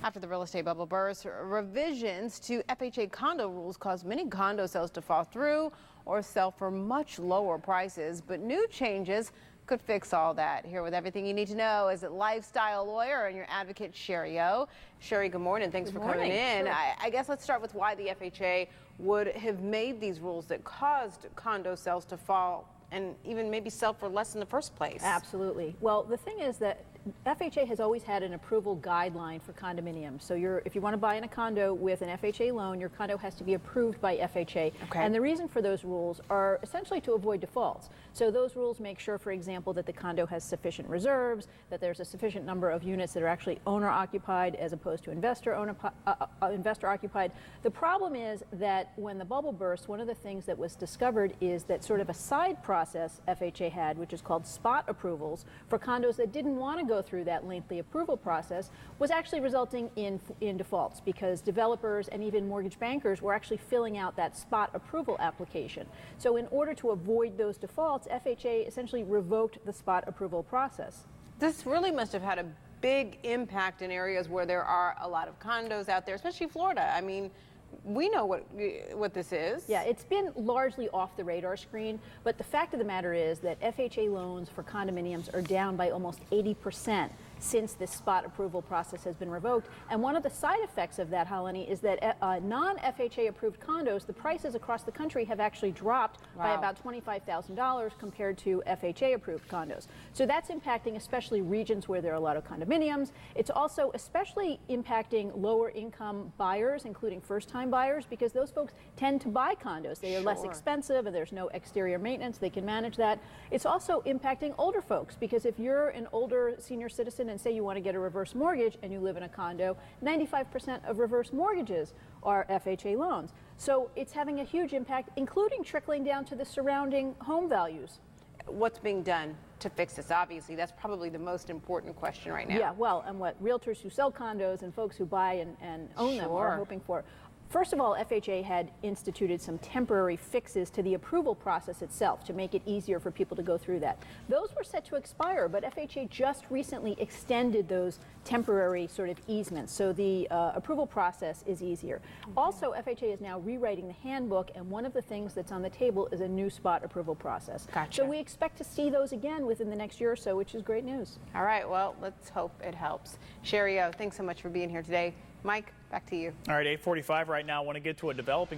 After the real estate bubble burst, revisions to FHA condo rules caused many condo sales to fall through or sell for much lower prices. But new changes could fix all that. Here with everything you need to know is a lifestyle lawyer and your advocate, Shari. Shari, good morning. Thanks for coming in. Sure. I guess let's start with why the FHA would have made these rules that caused condo sales to fall and even maybe sell for less in the first place. Absolutely. Well, the thing is that FHA has always had an approval guideline for condominiums. So if you want to buy in a condo with an FHA loan, your condo has to be approved by FHA. Okay. And the reason for those rules are essentially to avoid defaults. So those rules make sure, for example, that the condo has sufficient reserves, that there's a sufficient number of units that are actually owner-occupied as opposed to investor-occupied. The problem is that when the bubble burst, one of the things that was discovered is that sort of a side process FHA had, which is called spot approvals for condos that didn't want to go through that lengthy approval process, was actually resulting in defaults because developers and even mortgage bankers were actually filling out that spot approval application. So in order to avoid those defaults, FHA essentially revoked the spot approval process. This really must have had a big impact in areas where there are a lot of condos out there, especially Florida. I mean, we know what this is. Yeah, it's been largely off the radar screen, but the fact of the matter is that FHA loans for condominiums are down by almost 80% since this spot approval process has been revoked. And one of the side effects of that, Halani, is that non-FHA approved condos, the prices across the country have actually dropped by about $25,000 compared to FHA approved condos. So that's impacting especially regions where there are a lot of condominiums. It's also especially impacting lower income buyers, including first-time buyers, because those folks tend to buy condos. They are less expensive and there's no exterior maintenance. They can manage that. It's also impacting older folks, because if you're an older senior citizen and say you want to get a reverse mortgage and you live in a condo, 95% of reverse mortgages are FHA loans. So it's having a huge impact, including trickling down to the surrounding home values. What's being done to fix this? Obviously, that's probably the most important question right now. Yeah, well, and what realtors who sell condos and folks who buy and own them are hoping for. First of all, FHA had instituted some temporary fixes to the approval process itself to make it easier for people to go through that. Those were set to expire, but FHA just recently extended those temporary sort of easements, so the approval process is easier. Also, FHA is now rewriting the handbook, and one of the things that's on the table is a new spot approval process. Gotcha. So we expect to see those again within the next year or so, which is great news. All right, well, let's hope it helps. Shari, thanks so much for being here today. Mike, back to you. All right, 8:45 right now. I want to get to a developing